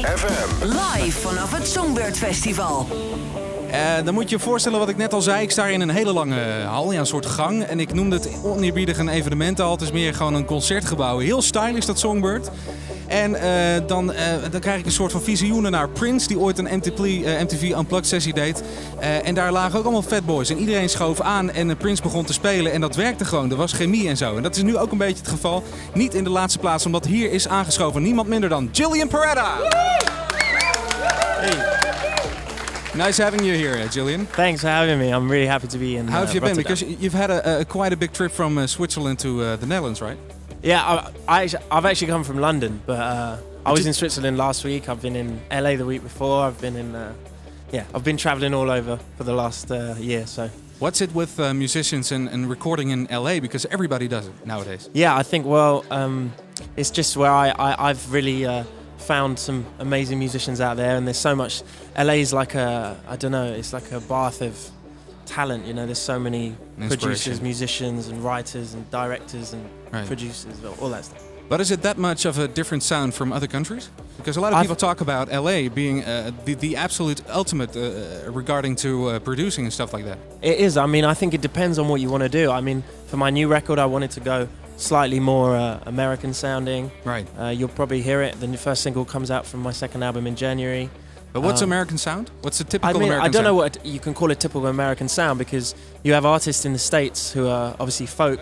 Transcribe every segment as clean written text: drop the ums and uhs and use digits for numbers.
FM. Live vanaf het Songbirdfestival. Dan moet je je voorstellen wat ik net al zei. Ik sta hier in een hele lange hal, ja, een soort gang. En ik noemde het oneerbiedig een evenementenhal. Het is meer gewoon een concertgebouw. Heel stylish, dat Songbird. En dan krijg ik een soort van visioenen naar Prince, die ooit een MTV Unplugged sessie deed. En daar lagen ook allemaal fatboys. En iedereen schoof aan en Prince begon te spelen. En dat werkte gewoon. Er was chemie en zo. En dat is nu ook een beetje het geval. Niet in de laatste plaats, omdat hier is aangeschoven niemand minder dan Julian Perretta. Hey. Nice having you here, Julian. Thanks for having me. I'm really happy to be in How have you been? Rotterdam. Because you've had quite a big trip from Switzerland to the Netherlands, right? Yeah, I've actually come from London, but I was in Switzerland last week. I've been in LA the week before. I've been in, I've been traveling all over for the last year. So. What's it with musicians and recording in LA? Because everybody does it nowadays. Yeah, I think it's just where I've really found some amazing musicians out there, and there's so much. LA is like it's like a bath of talent. You know, there's so many producers, musicians, and writers, and directors, and producers, all that stuff. But is it that much of a different sound from other countries? Because a lot of people talk about LA being the absolute ultimate regarding to producing and stuff like that. It is. I mean, I think it depends on what you want to do. I mean, for my new record, I wanted to go slightly more American sounding. Right. You'll probably hear it. The first single comes out from my second album in January. But what's American sound? What's the typical American sound? I don't know what you can call a typical American sound, because you have artists in the States who are obviously folk,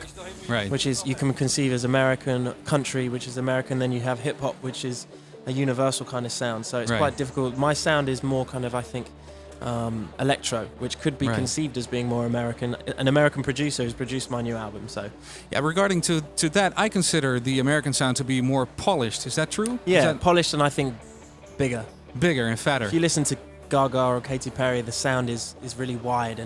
right, which is you can conceive as American, country, which is American. Then you have hip hop, which is a universal kind of sound. So it's quite difficult. My sound is more kind of, I think, electro, which could be conceived as being more American. An American producer has produced my new album, so. Yeah, regarding to that, I consider the American sound to be more polished. Is that true? Yeah, polished, and I think bigger. Bigger and fatter. If you listen to Gaga or Katy Perry, the sound is really wide,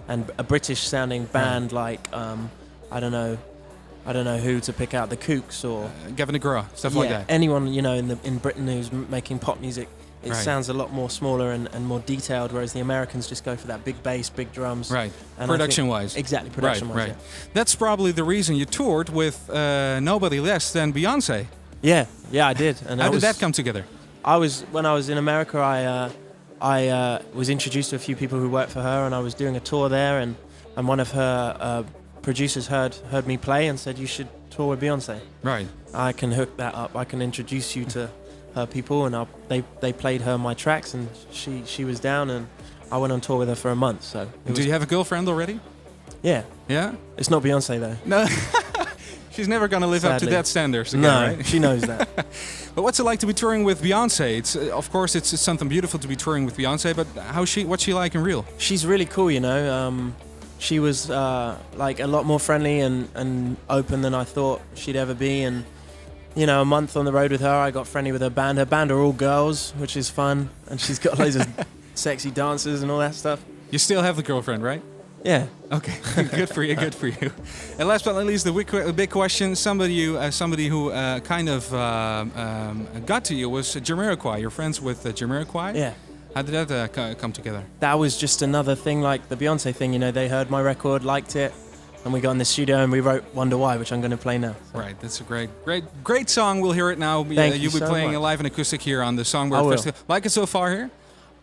and a British sounding band like I don't know who to pick out, the Kooks or Gavin DeGraw, stuff like that. Anyone in Britain who's making pop music, it sounds a lot more smaller and more detailed, whereas the Americans just go for that big bass, big drums. Right. Production-wise. Exactly, production-wise. Right. That's probably the reason you toured with nobody less than Beyoncé. Yeah, I did. And how did that come together? When I was in America, I was introduced to a few people who worked for her, and I was doing a tour there, and one of her producers heard me play and said, you should tour with Beyonce. Right. I can hook that up. I can introduce you to her people, and they played her my tracks, and she was down, and I went on tour with her for a month. So. Do you have a girlfriend already? Yeah. Yeah? It's not Beyonce though. No. She's never going to live up to that standards again, no, right? She knows that. But what's it like to be touring with Beyonce? It's of course it's something beautiful to be touring with Beyonce, but what's she like in real? She's really cool, you know. She was like a lot more friendly and open than I thought she'd ever be, and you know, a month on the road with her, I got friendly with her band. Her band are all girls, which is fun, and she's got loads of sexy dancers and all that stuff. You still have the girlfriend, right? Yeah. Okay. Good for you. Good for you. And last but not least, the big question: somebody who kind of got to you was Jamiroquai. You're friends with Jamiroquai. Yeah. How did that come together? That was just another thing, like the Beyonce thing. You know, they heard my record, liked it, and we got in the studio and we wrote "Wonder Why," which I'm going to play now. So. Right. That's a great song. We'll hear it now. You'll be playing a live and acoustic here on the Songbird Festival. Like it so far here?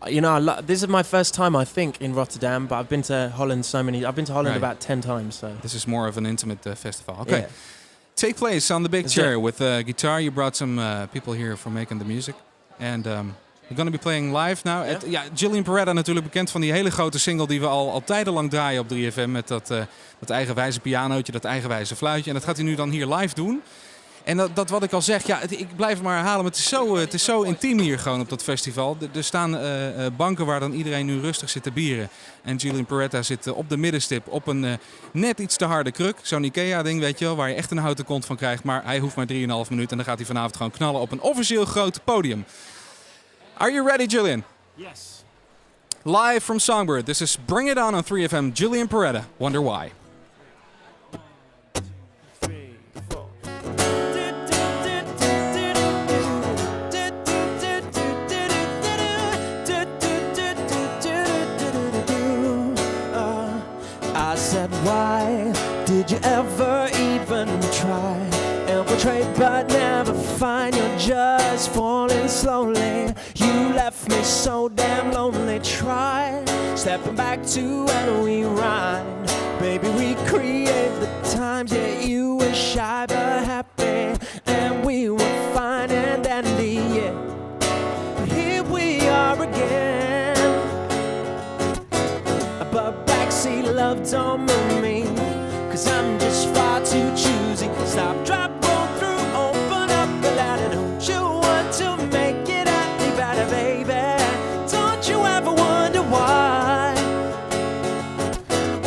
You know, this is my first time, I think, in Rotterdam, but I've been to Holland I've been to Holland about 10 times. So this is more of an intimate festival. Okay. Yeah. Take place on the big chair with guitar. You brought some people here for making the music. And you're going to be playing live now. Yeah. Julian Perretta natuurlijk bekend van die hele grote single die we al tijdenlang draaien op 3FM. Met dat eigenwijze pianootje, dat eigenwijze fluitje. En dat gaat hij nu dan hier live doen. En dat wat ik al zeg, ik blijf het maar herhalen, maar het is zo intiem hier gewoon op dat festival. Er staan banken waar dan iedereen nu rustig zit te bieren. En Julian Perretta zit op de middenstip op een net iets te harde kruk. Zo'n Ikea-ding, weet je wel, waar je echt een houten kont van krijgt. Maar hij hoeft maar 3,5 minuten en dan gaat hij vanavond gewoon knallen op een officieel groot podium. Are you ready, Julian? Yes. Live from Songbird, this is Bring It On 3FM, Julian Perretta, Wonder Why. I said, why did you ever even try? Infiltrate but never find, you're just falling and slowly you left me so damn lonely. Try stepping back to when we rhymed. Baby, recreate the times, yeah, you were shy but happy, and we were fine and dandy, yeah. But here we are again. But backseat love don't move me, 'cause I'm just far too choosy. Stop, drop, roll through, open up the ladder. Don't you want to make it any better, baby? Don't you ever wonder why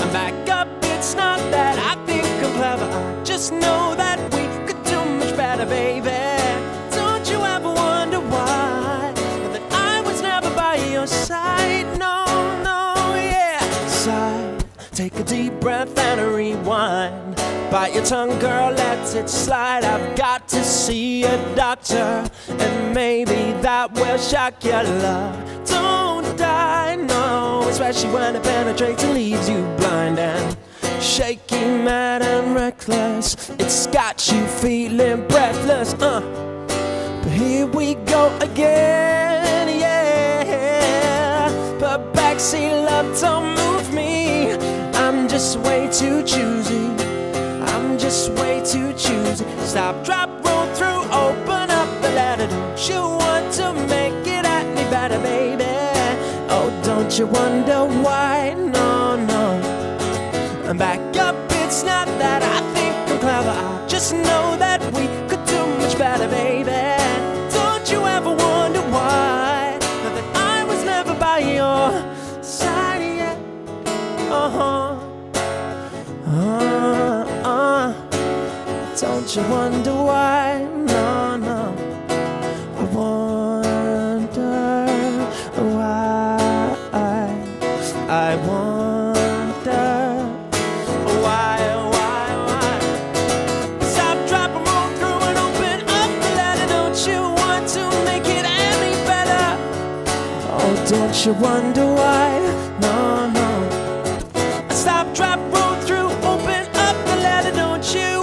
I'm back up? It's not that I think I'm clever, I just know that we could do much better, baby. Don't you ever wonder why that I was never by your side? No, no, yeah. Sigh, take a deep breath and a rewind. Bite your tongue, girl, let it slide. I've got to see a doctor, and maybe that will shock your love. Don't die, no, especially when it penetrates and leaves you blind and shaky, mad and reckless. It's got you feeling breathless, But here we go again, yeah. But backseat love don't move me. I'm just way too choosy. I'm just way too choosy. Stop, drop, roll through, open up the ladder. Don't you want to make it any better, baby? Oh, don't you wonder why? No, no. I'm back up, it's not that I think I'm clever, I just know that we could do much better, baby. Don't you ever wonder why that I was never by your side yet? Don't you wonder why? No, no. I wonder why. I wonder why. Stop, drop, and roll through and open up the ladder. Don't you want to make it any better? Oh, don't you wonder why? No, no. Stop, drop, roll through, open up the ladder. Don't you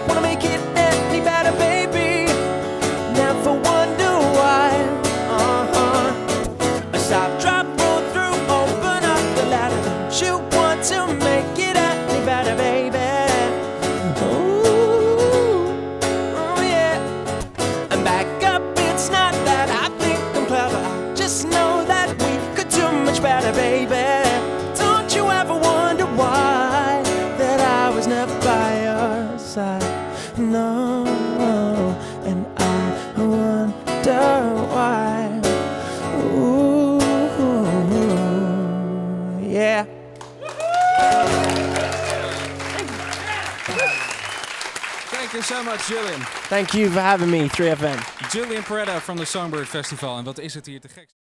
wanna make it any better, baby? Never wonder why. Stop, drop, roll through, open up the ladder. Don't you want to make it any better, baby? Ooh, oh yeah. I'm back up, it's not that I think I'm clever, I just know that we could do much better, baby. Don't you ever wonder why that I was never by your side? No, and I wonder why. Ooh, yeah. Thank you so much, Julian. Thank you for having me, 3FM. Julian Perretta from the Songbird Festival. En wat is het hier te gek.